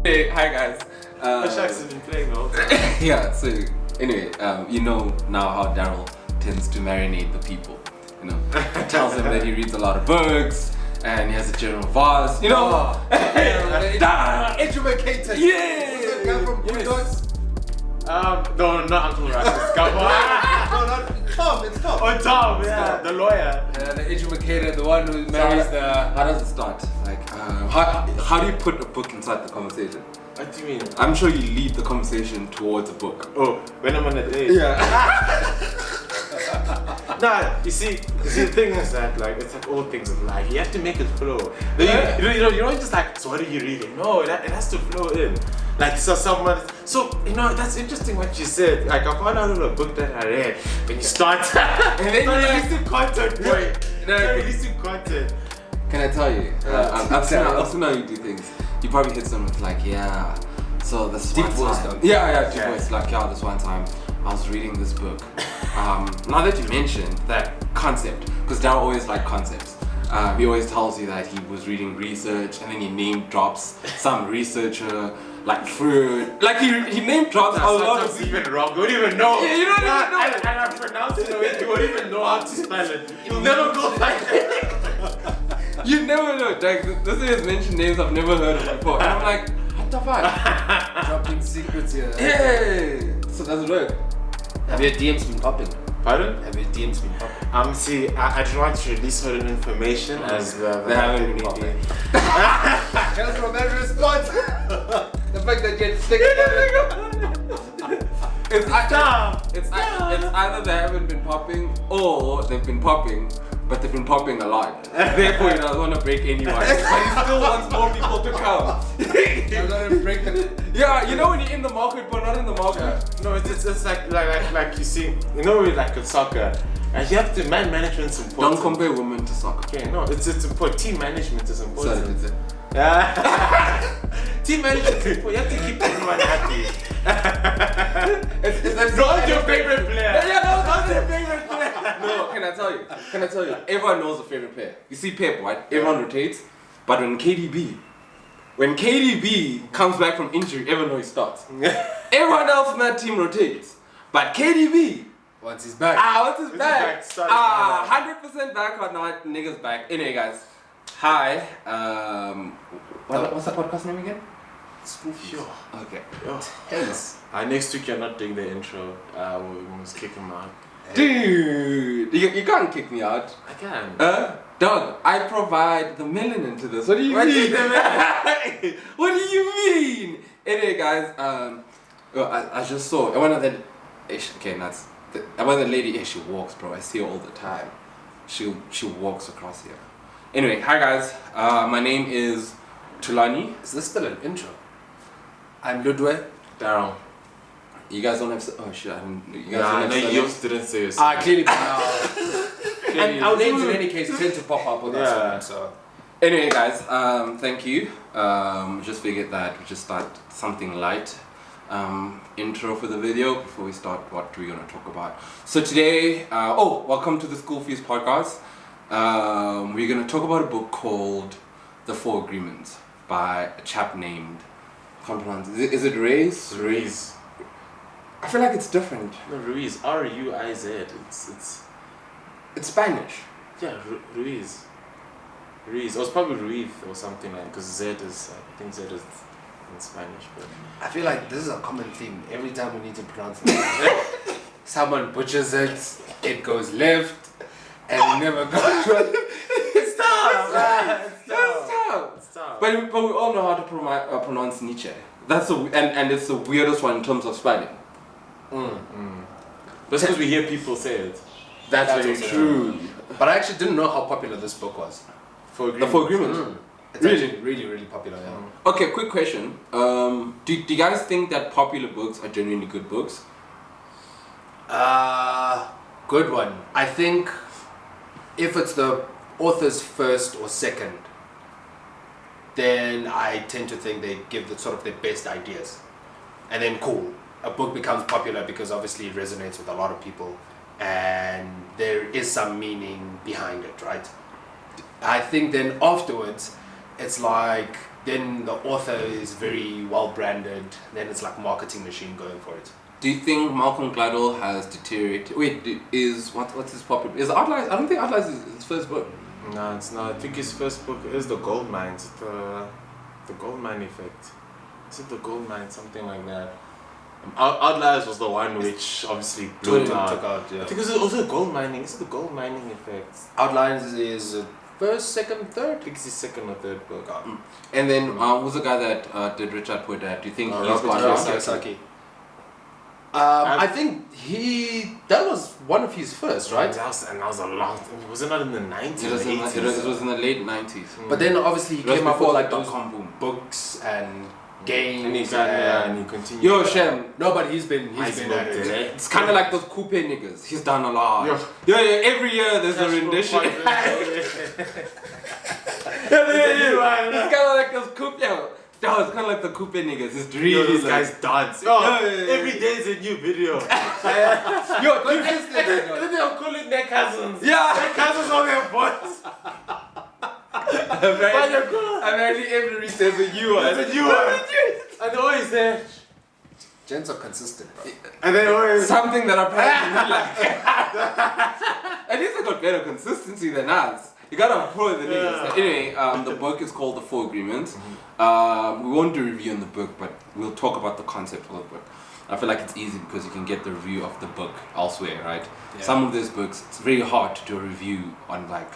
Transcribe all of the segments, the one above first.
Hey, hi guys. Sharks have been playing though. Yeah, so anyway, you know now how Daryl tends to marinate the people. You know, tells them that he reads a lot of books and he has a general vase. You know, educated. Yeah. Is that guy from Bulldogs? No, not Uncle Ruckus. Come on. No, not Tom. It's Tom. Oh, Tom, yeah, the lawyer. The educated, the one who marries the. How does it start? Like, how do you put a book inside the conversation? What do you mean? I'm sure you lead the conversation towards a book. Oh, when I'm on a date. Yeah. Nah, you see, the thing is that like it's like all things in life. You have to make it flow. You don't just like. So what are you reading? No, it has to flow in. Like so that's interesting what you said. Like I found out of a book that I read when you start and then you're releasing content, boy. You're releasing content. Can I tell you? I've seen how you do things. You probably hit someone with like, yeah. So this Deep one voice time, though. yeah, deep voice. Like, yeah, this one time I was reading this book. Now that you mentioned that concept, because Daryl always liked concepts. He always tells you that he was reading research, and then he name drops some researcher like Freud. Like he name drops a lot of even wrong. You don't even know. Yeah, you don't even know. And I pronounce it the way you won't even know how to spell it. You'll never go find it. You never know. Like this thing has mentioned names I've never heard of before, and I'm like, what the fuck? Dropping secrets here. Yeah. So does it work? Have your DMs been popping? Pardon? Have your DMs been popping? See, I don't want to release certain information as They haven't been popping. Just from that response. The fact that you're sticking It's either they haven't been popping or they've been popping, but they've been popping a lot. Therefore, he doesn't want to break anyone, but he still wants more people to come. I'm gonna break the. Yeah, you know when you're in the market but not in the market. Yeah. No, it's like you see, you know, like with soccer, and you have to management's important. Don't compare women to soccer. Okay, no, it's important. Team management is important. So, Team management is important. You have to keep everyone happy. it's not your favorite player. Yeah, no, not your favorite player. No, can I tell you? Everyone knows a favorite player. You see Pep, right? Everyone rotates, but when KDB comes back from injury, everyone knows he starts. Everyone else in that team rotates, but KDB. Once he's back. Once he's back. 100% back or not, niggas back. Anyway, guys. Hi. What's the podcast name again? Sure. Okay. Hence. Next week you're not doing the intro. We must kick him out. Dude, you can't kick me out. I can. Dog, I provide the melanin to this. What do you What mean? is the melanin? What do you mean? Anyway, guys, I just saw one of the. One of the lady. She walks, bro. I see her all the time. She walks across here. Anyway, hi guys. My name is Tulani. Is this still an intro? I'm Ludwig. Daryl. You guys don't have. Oh shit! You guys Nah, don't no, have. you didn't say yourself. Clearly by now. And our names in any case tend to pop up with us. So. Anyway, guys, thank you. Just figured that we just start something light. Intro for the video before we start what we're gonna talk about. So today, welcome to the School Fees podcast. We're gonna talk about a book called The Four Agreements by a chap named. I can't pronounce it. Is it Ruiz? Ruiz. I feel like it's different. No, Ruiz. R-U-I-Z. It's Spanish. Yeah, Ruiz. Ruiz. Or it's probably Ruiz or something like. Because Z is. I think Z is in Spanish, but. I feel like this is a common theme. Every time we need to pronounce it, someone butchers it, it goes left, and it never goes right. It's tough. It's tough. But we all know how to pronounce Nietzsche. That's and it's the weirdest one in terms of spelling. That's because we hear people say it. That's very also true. But I actually didn't know how popular this book was. The Four Agreements. It's Really? actually really, really popular. Yeah. Okay, quick question. Do you guys think that popular books are genuinely good books? Good one. I think if it's the author's first or second, then I tend to think they give the sort of their best ideas. And then cool, a book becomes popular because obviously it resonates with a lot of people and there is some meaning behind it, right? I think then afterwards, it's like then the author is very well branded. Then it's like marketing machine going for it. Do you think Malcolm Gladwell has deteriorated? Wait, what's his popular? Is Outliers? I don't think Outliers is his first book. No, it's not. I think his first book is The Gold Mines. The Gold Mine Effect. Is it The Gold Mine? Something like that. Outliers was the one which obviously blew Took out. out, yeah. I think it's also gold mining. Is it the gold mining effect? Outlines is first, second, third. I think it's his second or third book. And then who's the guy that did Rich Dad Poor Dad? Do you think he's Robert gone Kiyosaki. down? I think that was one of his first, right? And that was a long time. Was it not in the 90s? It was in the late 90s. But then obviously he It was came up before with like dot those com boom. books and games. And he continued. Yo, Shem. No, but he's been at it. It's kind of like those coupe niggas. He's done a lot. Yeah, every year there's a rendition. It's kind of like those coupe. No, it's kind of like the coupe niggas. It's really These like, guys dance. Every day is a new video. Yo, consistent. Then they'll call it their cousins. Yeah. Their cousins on their boys. Apparently every week there's a new one. There's a new one. And they're always there. Gents are consistent, bro. And they always. Something that apparently we like. At least I got better consistency than us. You gotta follow the niggas. Anyway, the book is called The Four Agreements. We won't do a review on the book, but we'll talk about the concept of the book. I feel like it's easy because you can get the review of the book elsewhere, right? Yeah. Some of those books, it's very hard to do a review on like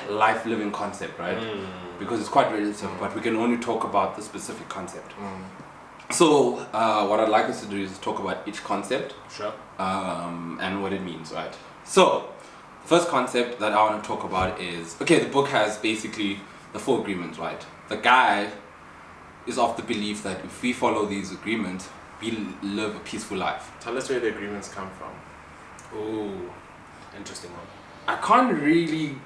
life living concept, right? Because it's quite relative, but we can only talk about the specific concept. So what I'd like us to do is talk about each concept, Sure. and what it means, right? So first concept that I want to talk about is, okay, the book has basically the four agreements, right? The guy is of the belief that if we follow these agreements, we live a peaceful life. Tell us where the agreements come from. Ooh, interesting one. I can't really,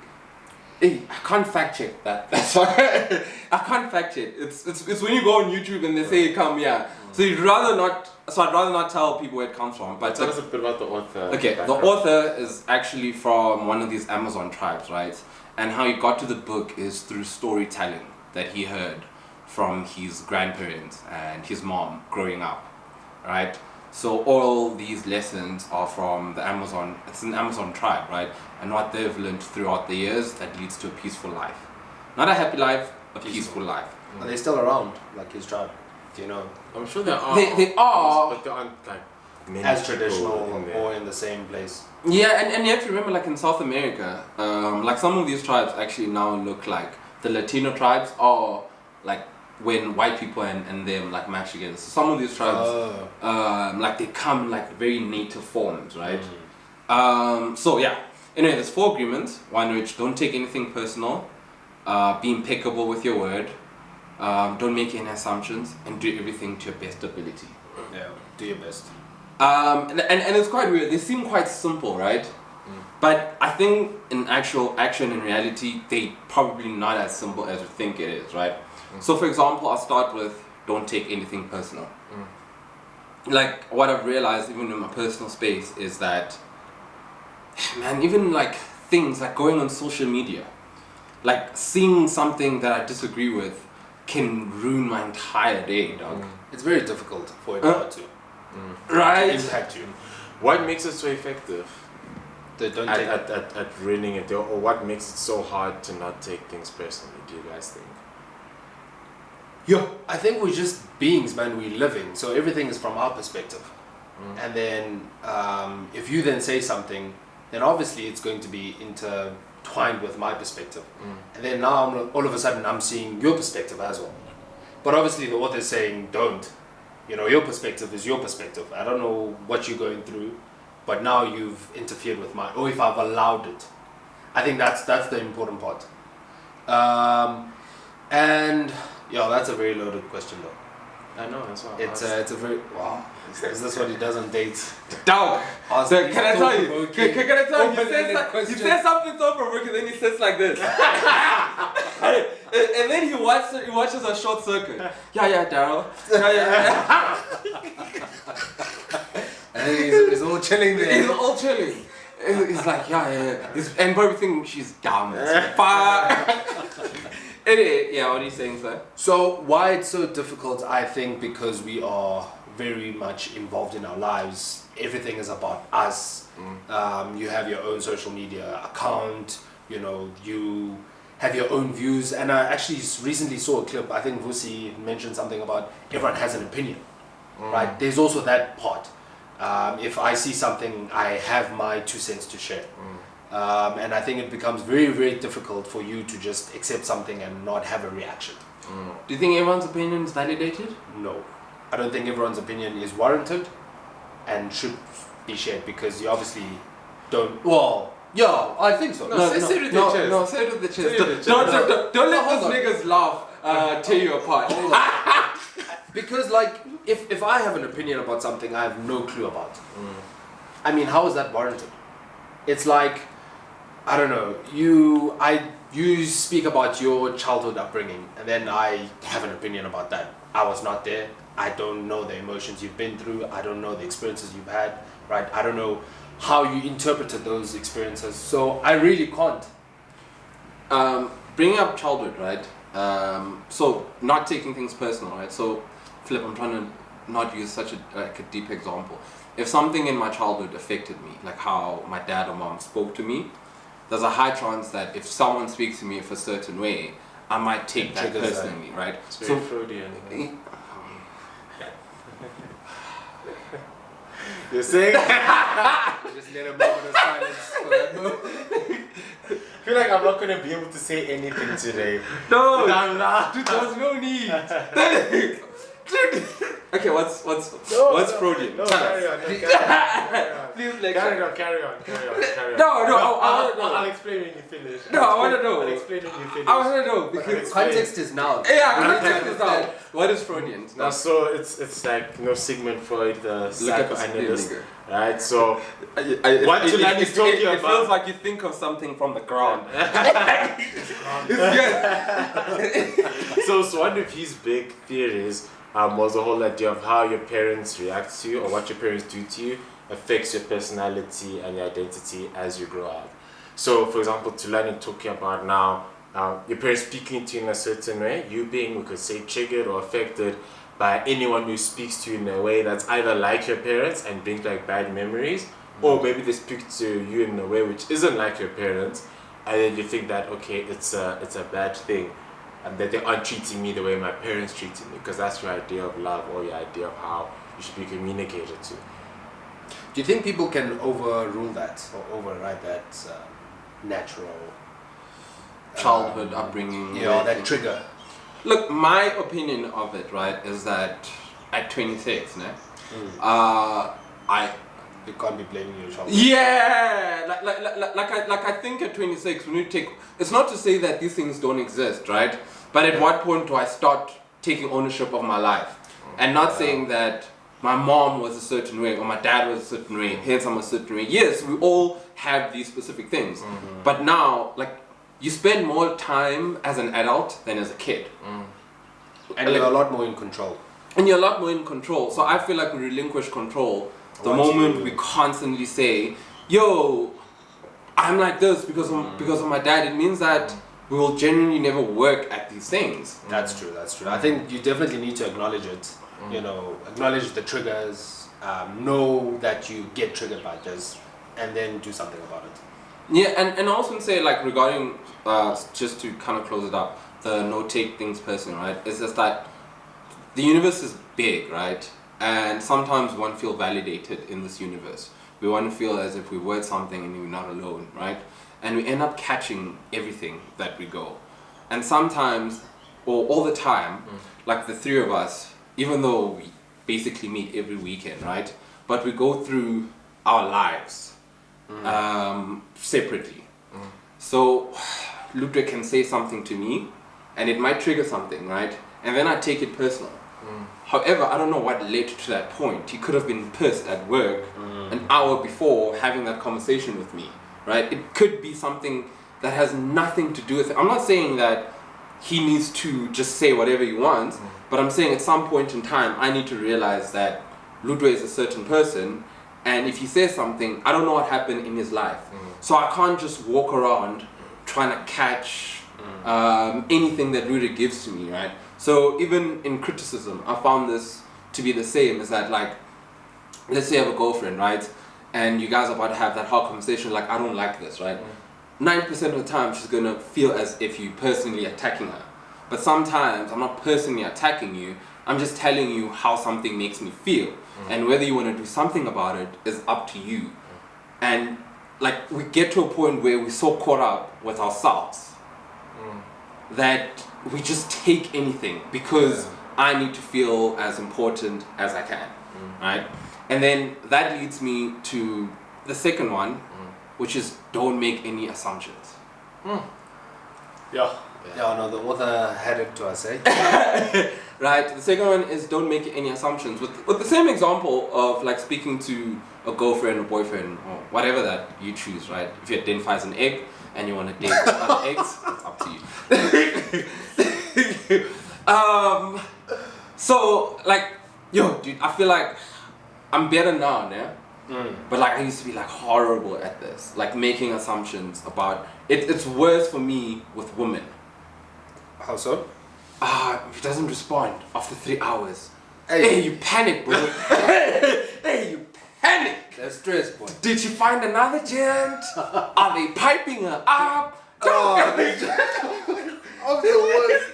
I can't fact check that. That's why I can't fact check. It's when you go on YouTube and they say it come, yeah. So I'd rather not tell people where it comes from. But Tell us a bit about the author. okay, the author is actually from one of these Amazon tribes, right? And how he got to the book is through storytelling that he heard from his grandparents and his mom growing up, right? So all these lessons are from the Amazon, it's an Amazon tribe, right? And what they've learned throughout the years that leads to a peaceful life. Not a happy life, a peaceful life. Are they still around, like his tribe? Do you know? I'm sure there are. They are. But they aren't like many As people traditional in there. or in the same place? Yeah, and you have to remember, like in South America, like some of these tribes actually now look like the Latino tribes, or like when white people and them like match together. So some of these tribes, like they come in like very native forms, right? So yeah. Anyway, there's four agreements. One which don't take anything personal, be impeccable with your word, don't make any assumptions, and do everything to your best ability. Yeah, do your best. And it's quite weird. They seem quite simple, right? But I think in actual action, in reality, they probably not as simple as you think it is, right? So for example, I'll start with don't take anything personal. Like what I've realized even in my personal space is that, man, even like things like going on social media, like seeing something that I disagree with can ruin my entire day, dog. It's very difficult for it not to Right? impact you. What makes it so effective They don't take at ruining it, or what makes it so hard to not take things personally? Do you guys think? Yeah, I think we're just beings, man. We're living, so everything is from our perspective. And then if you then say something, then obviously it's going to be intertwined with my perspective. And then now all of a sudden I'm seeing your perspective as well. But obviously the author is saying don't. You know, your perspective is your perspective. I don't know what you're going through, but now you've interfered with mine, or if I've allowed it. I think that's the important part. And yeah, that's a very loaded question though. I know, that's why. It's a very wow. Is this what he does on dates? Dog. Ask So these can I tell you? thought-provoking, Can I tell you? open-ended He questions. says something so provoking, then he sits like this, and then he watches a short circuit. Yeah, Daryl. Yeah. And then he's all chilling there. He's all chilling. He's like, yeah. And probably thinking she's dumb as fuck. Anyway, yeah, what are you saying, sir? So why it's so difficult, I think, because we are very much involved in our lives. Everything is about us. You have your own social media account. You know, you have your own views. And I actually recently saw a clip. I think Vusi mentioned something about everyone has an opinion, right? There's also that part. If I see something, I have my 2 cents to share. And I think it becomes very, very difficult for you to just accept something and not have a reaction. Do you think everyone's opinion is validated? No. I don't think everyone's opinion is warranted and should be shared because you obviously don't. Well, yeah, I think so. Say it with your chest. Say it with the chest. Say it with the Don't let hold those on. niggas laugh, tear you apart. Because like, if I have an opinion about something I have no clue about, I mean, how is that warranted? It's like, I don't know, you speak about your childhood upbringing and then I have an opinion about that. I was not there. I don't know the emotions you've been through. I don't know the experiences you've had, right? I don't know how you interpreted those experiences. So I really can't. Bringing up childhood, right? So not taking things personal, right? So Philip, I'm trying to not use such a deep example. If something in my childhood affected me, like how my dad or mom spoke to me, there's a high chance that if someone speaks to me a certain way, I might take that personally, right? It's very Freudian. You're saying? Just let a moment of silence for that moment. I feel like I'm not going to be able to say anything today. No, Dude, there's no need. Okay, what's Freudian? No, Tell carry us. on. Please, Carry on. No, I wanna know. I'll explain when you finish. No, I wanna know. I'll explain when you finish. I want to know because Context is now. yeah, context is out. What is Freudian? Now, so it's like Sigmund Freud, the psychoanalyst, nigga. right? So What to learn is talking it about. feels like you think of something from the ground. So one of his big theories was the whole idea of how your parents react to you or what your parents do to you affects your personality and your identity as you grow up. So, for example, to learn and talking about now, your parents speaking to you in a certain way, you being, we could say, triggered or affected by anyone who speaks to you in a way that's either like your parents and brings like bad memories, or maybe they speak to you in a way which isn't like your parents, and then you think that, okay, it's a bad thing, and that they aren't treating me the way my parents treated me, because that's your idea of love or your idea of how you should be communicated to. Do you think people can overrule that or override that natural Childhood upbringing. Yeah, that trigger. Look, my opinion of it, right, is that at 26, You can't be blaming your child. yeah, like I think at 26 when you take, it's not to say that these things don't exist, right? But at what point do I start taking ownership of my life, and not saying that my mom was a certain way or my dad was a certain way, hence I'm a certain way. Yes, we all have these specific things, but now like you spend more time as an adult than as a kid, And you're a lot more in control. and you're a lot more in control. So I feel like we relinquish control the moment we constantly say, yo, I'm like this because of my dad. It means that we will genuinely never work at these things. That's true. I think you definitely need to acknowledge it. You know, acknowledge the triggers, know that you get triggered by this, and then do something about it. Yeah, and I also say like regarding just to kind of close it up, the no take things personally, right? It's just that the universe is big, right? And sometimes one feel validated in this universe. We want to feel as if we were something and we're not alone, right? And we end up catching everything that we go. And sometimes, or all the time, like the three of us, even though we basically meet every weekend, right? But we go through our lives separately. So Ludwig can say something to me and it might trigger something, right? And then I take it personal. However, I don't know what led to that point. He could have been pissed at work an hour before having that conversation with me, right? It could be something that has nothing to do with it. I'm not saying that he needs to just say whatever he wants, but I'm saying at some point in time, I need to realize that Ludwig is a certain person, and if he says something, I don't know what happened in his life. So I can't just walk around trying to catch anything that Rudy gives to me, right? So even in criticism, I found this to be the same. Is that like, let's say I have a girlfriend, right? And you guys are about to have that hard conversation, like, I don't like this, right? 9% of the time, she's gonna feel as if you're personally attacking her. But sometimes, I'm not personally attacking you, I'm just telling you how something makes me feel. And whether you wanna do something about it is up to you. And like, we get to a point where we're so caught up with ourselves that we just take anything because I need to feel as important as I can, right? And then that leads me to the second one, which is don't make any assumptions. Yeah, no, the author had it to us, eh? Right, the second one is don't make any assumptions. With the same example of like speaking to a girlfriend or boyfriend or whatever that you choose, right? If you identify as an egg and you want to date other eggs, it's up to you. So like, yo, dude, I feel like I'm better now, yeah? But like I used to be like horrible at this, like making assumptions about it. It's worse for me with women. How so? If he doesn't respond after 3 hours, Hey. hey, you panic, bro. Hey, you panic. That's stress, boy. Did she find another gent? Are they piping her up? Of the worst.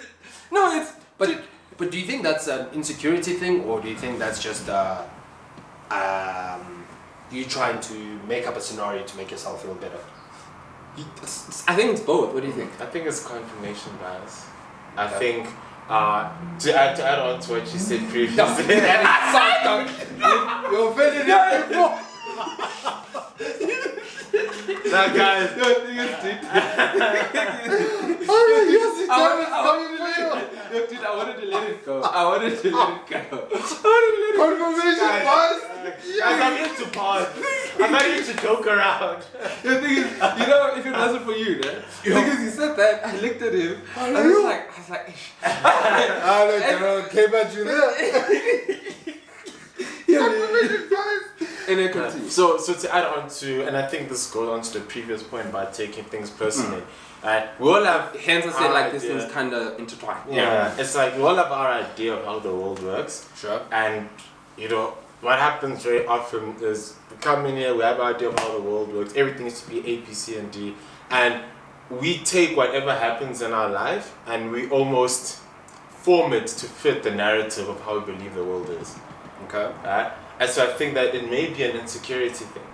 No, it's But do you think that's an insecurity thing, or do you think that's just you trying to make up a scenario to make yourself feel better? I think it's both. What do you think? I think it's confirmation bias. I think to add on to what you said previously. You offended him before. That guys. Dude, I wanted to let it go. Confirmation bias. I'm here to pause. I'm not here to joke around. The thing is, you know, if it wasn't for you, man, because he said that, I looked at him, I was like, Came at you there. and then continue. So to add on to, and I think this goes on to the previous point about taking things personally. We all have. Hence, I said our like this idea. thing's kind of intertwined. Yeah, it's like we all have our idea of how the world works. Sure. And you know what happens very often is we come in here, we have our idea of how the world works. Everything needs to be A, B, C, and D, and we take whatever happens in our life and we almost form it to fit the narrative of how we believe the world is. Okay. Right? And so I think that it may be an insecurity thing.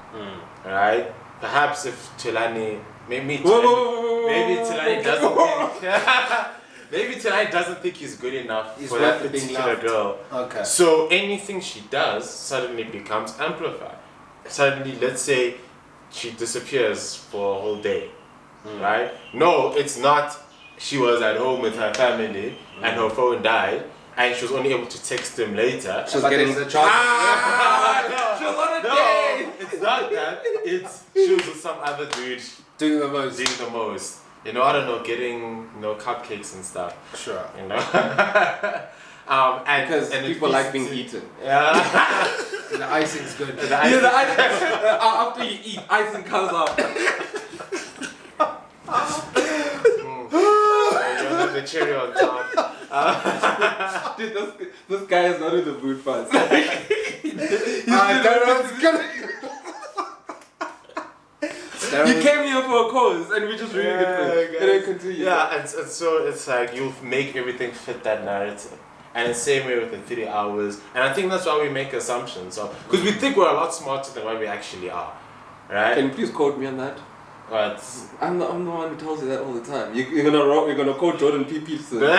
Right? Perhaps if Tulani, maybe Tulani doesn't think maybe Tulani doesn't think he's good enough He's for that worth being particular loved. girl. Okay. So anything she does suddenly becomes amplified. Suddenly, let's say she disappears for a whole day. Right? No, it's not. She was at home with her family and her phone died. And she was only able to text him later. She was getting the child. She was on a No, date. it's not that. It's she was with some other dude Doing the most. doing the most. You know, I don't know, getting cupcakes and stuff. Sure. You know, and Because and people like being eaten. Yeah. The icing's good. Yeah, the icing, after you eat, icing comes out. You have the cherry on top. Dude, this guy is not in the mood for us. You came here for a cause and we just reading it. And then continue. Yeah, and so it's like you make everything fit that narrative. And the same way with the 3 hours. And I think that's why we make assumptions. So, because we think we're a lot smarter than what we actually are. Right? Can you please quote me on that? But I'm the one who tells you that all the time. You're gonna quote Jordan P. Peterson. fine,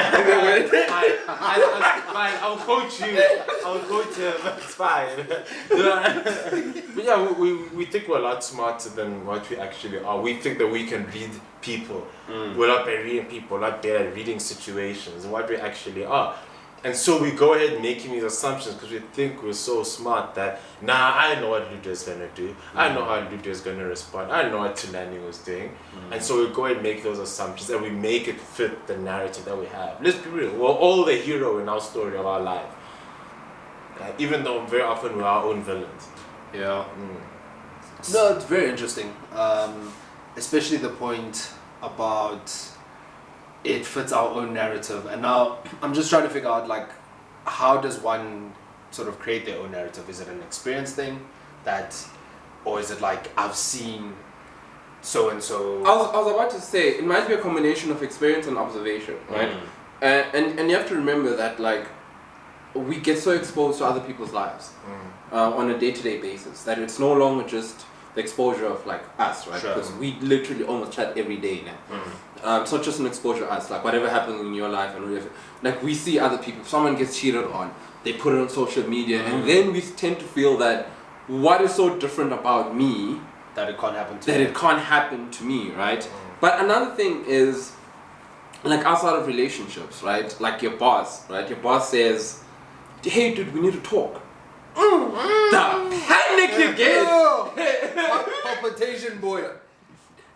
I'll coach you. I'll coach him. It's fine. But yeah, we think we're a lot smarter than what we actually are. We think that we can read people. We're not better at reading people. We're not better at reading situations and what we actually are. And so we go ahead making these assumptions because we think we're so smart that, I know what Ludo's going to do. I know how Ludo's going to respond. I know what Tulani was doing. And so we go ahead and make those assumptions and we make it fit the narrative that we have. Let's be real. We're all the hero in our story of our life. Even though very often we're our own villains. Yeah. No, it's very interesting. Especially the point about it fits our own narrative. And now I'm just trying to figure out, like, how does one sort of create their own narrative? Is it an experience thing or is it like, I've seen so and so? I was about to say, it might be a combination of experience and observation, right? And you have to remember that, like, we get so exposed to other people's lives on a day-to-day basis that it's no longer just the exposure of, like, us, right? Sure. Because we literally almost chat every day now. It's not just an exposure to us, like whatever happens in your life and whatever, like we see other people. If someone gets cheated on, they put it on social media, and then we tend to feel that what is so different about me that it can't happen to me, right? But another thing is, like, outside of relationships, right? Like your boss, right? Your boss says, "Hey, dude, we need to talk." The panic you get, palpitation, boy.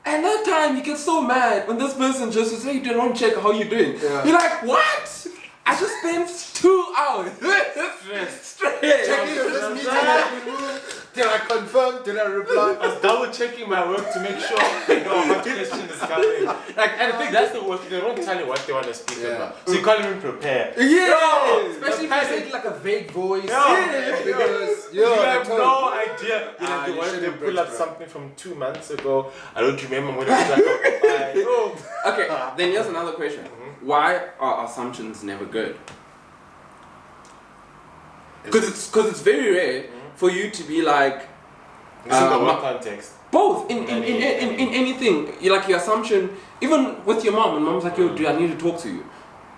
and that time you get so mad when this person just says, "Hey, dude, I want to check how you doing." Yeah. You're like, "What? I just spent 2 hours straight Checking if this meeting has been moved. Did I confirm? Did I reply? I was double checking my work to make sure I know what question is coming. Like, and I think that's the worst. They don't tell you what they want to speak about, so you can't even prepare. Especially if you say it like a vague voice. Because you have no idea. You What if they shouldn't pull up bro. something from 2 months ago? I don't remember. I'm gonna be like, oh, Okay, then here's another question. Why are assumptions never good? Because it's very rare for you to be like, this is the work context. both in anything. You like your assumption, even with your mom, and mom's like, "Yo, dude, I need to talk to you,"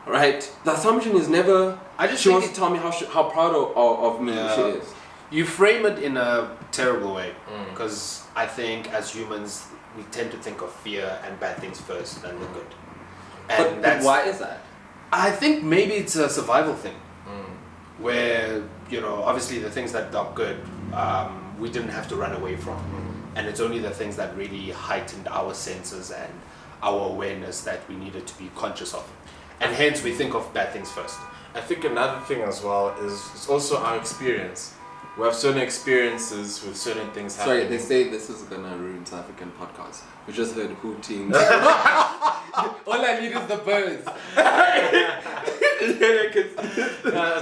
right? The assumption is never. I just she think wants to tell me how proud of me she is. You frame it in a terrible way, because I think as humans we tend to think of fear and bad things first than the good. And But why is that? I think maybe it's a survival thing, where, you know, obviously the things that are good, we didn't have to run away from, and it's only the things that really heightened our senses and our awareness that we needed to be conscious of, and hence we think of bad things first. I think another thing as well is it's also our experience. We have certain experiences with certain things happening. Sorry, they say this is gonna ruin South African podcast. We just heard hooting. All I need is the birds.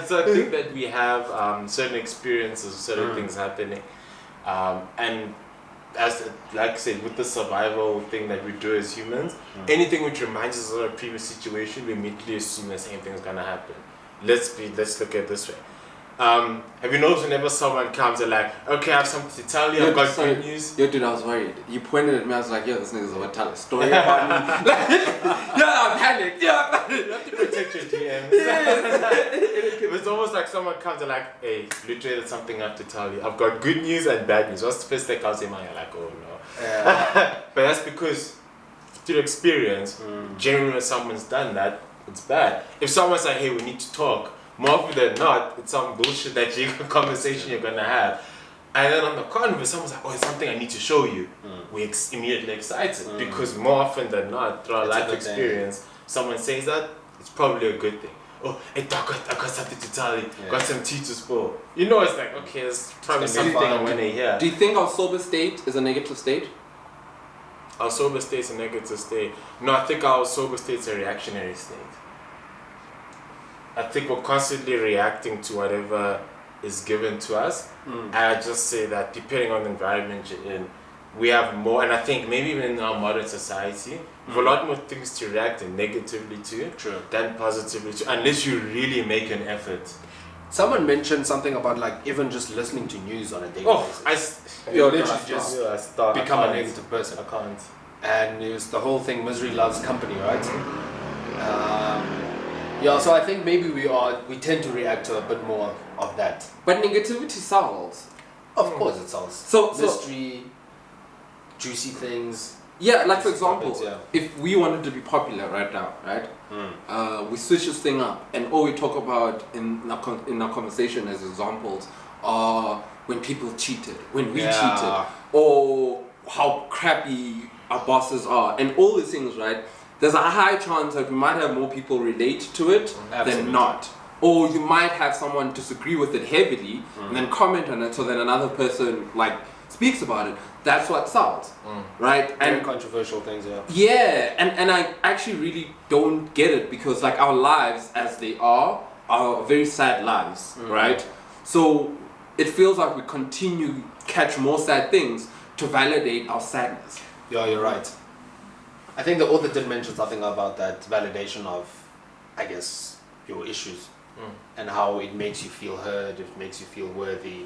So I think that we have certain experiences, certain things happening, and as like I said, with the survival thing that we do as humans, anything which reminds us of a previous situation, we immediately assume the same thing is gonna happen. Let's look at it this way. Have you noticed whenever someone comes and like, okay, I have something to tell you, I've got good news? Yo, dude, I was worried. You pointed at me, I was like, yo, this nigga's about to tell a story about me. I'm panicked. You have to protect your DMs. It's almost like someone comes and like, hey, literally there's something I have to tell you. I've got good news and bad news. What's the first thing comes in my mind? You're like, oh no. But that's because through experience, generally when someone's done that, it's bad. If someone's like, hey, we need to talk, more often than not, it's some bullshit that conversation you're gonna have. And then on the converse, someone's like, oh, it's something I need to show you. We're immediately excited because more often than not, through our life experience, someone says that, it's probably a good thing. Oh, hey, Doc, I got something to tell you. Got some tea to spill. You know, it's like, okay, it's probably something I want to hear. Do you think our sober state is a negative state? Our sober state is a negative state. No, I think our sober state is a reactionary state. I think we're constantly reacting to whatever is given to us. And I just say that depending on the environment you're in, we have more, and I think maybe even in our modern society, we have a lot more things to react negatively to than positively to, unless you really make an effort. Someone mentioned something about like even just listening to news on a daily basis. You literally just become a negative person. I can't. And it was the whole thing, misery loves company, right? Yeah, so I think maybe we tend to react to a bit more of that. But negativity sells. Of course it sells. So mystery, juicy things. Yeah, like for example, topics, yeah. if we wanted to be popular right now, right? We switch this thing up, and all we talk about in our conversation as examples are when people cheated, when we cheated, or how crappy our bosses are, and all these things, right? There's a high chance that we might have more people relate to it than not. Or you might have someone disagree with it heavily and then comment on it, so then another person like speaks about it, that's what sells, right? Very And controversial things, yeah. yeah, and I actually really don't get it because like our lives as they are very sad lives, right? So it feels like we continue catch more sad things to validate our sadness. Yeah, you're right. I think the author did mention something about that validation of, I guess, your issues and how it makes you feel heard, it makes you feel worthy,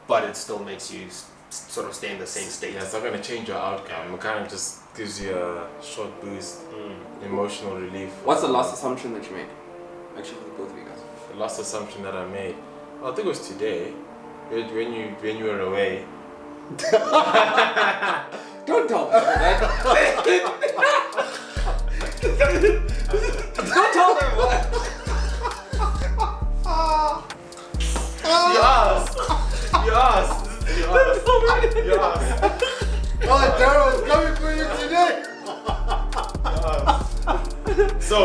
but it still makes you sort of stay in the same state. Yeah, it's not gonna change your outcome. It kind of just gives you a short boost, emotional relief. What's the last assumption that you made? Actually, for both of you guys. The last assumption that I made? Well, I think it was today, when you were away. Don't tell people that. Don't tell them what. You asked. Oh, Daryl's coming for you today! So.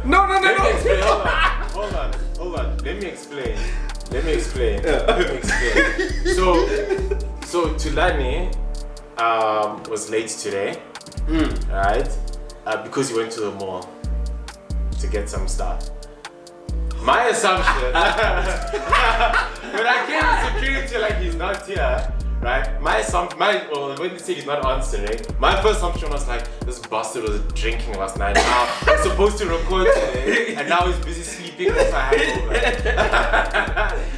No. Let me explain. Hold on. Let me explain. So Tulani was late today, right? Because he went to the mall to get some stuff. My assumption, when I came to security like he's not here, right? When they say he's not answering, my first assumption was like, this bastard was drinking last night. Now I'm supposed to record today, and now he's busy sleeping with my hangover.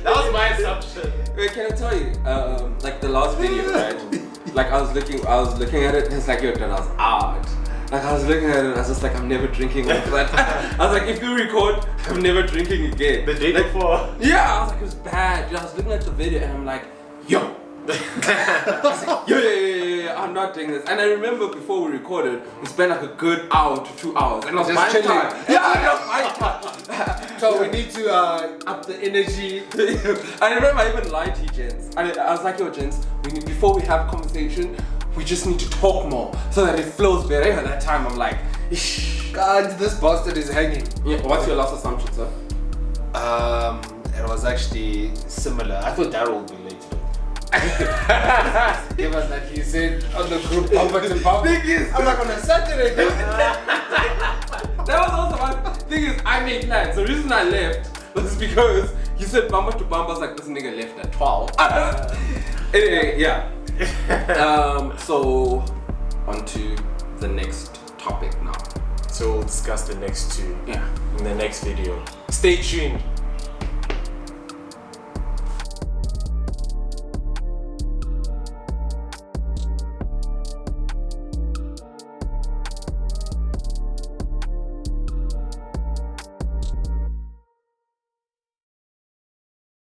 That was my assumption. Wait, can I tell you? Like the last video, right? Like I was looking at it, and it's like, yo, that was odd. Like I was looking at it, I was just like, I'm never drinking like that. I was like, if you record, I'm never drinking again. The day before. Yeah, I was like, it was bad. I was looking at the video and I'm like, yo. I was like, yeah, I'm not doing this. And I remember before we recorded, we spent like a good hour to 2 hours. And I was Just buying chilling. time. Yeah, I was buying time. So we need to up the energy. I remember I even lied to you, gents. I was like, yo, gents, before we have conversation, we just need to talk more so that it flows better. At that time, I'm like, God, this bastard is hanging. yeah. What's your last assumption, sir? It was actually similar. I thought Daryl would be late today. Give us that he said on the group bumper to bumper. Thing is, I'm like on a Saturday. that was also my thing is I made plans. The reason I left was because you said bumper to bumper. I was like, this nigga left at 12. Anyway, yeah. So on to the next topic now. So we'll discuss the next two Yeah. in the next video. Stay tuned.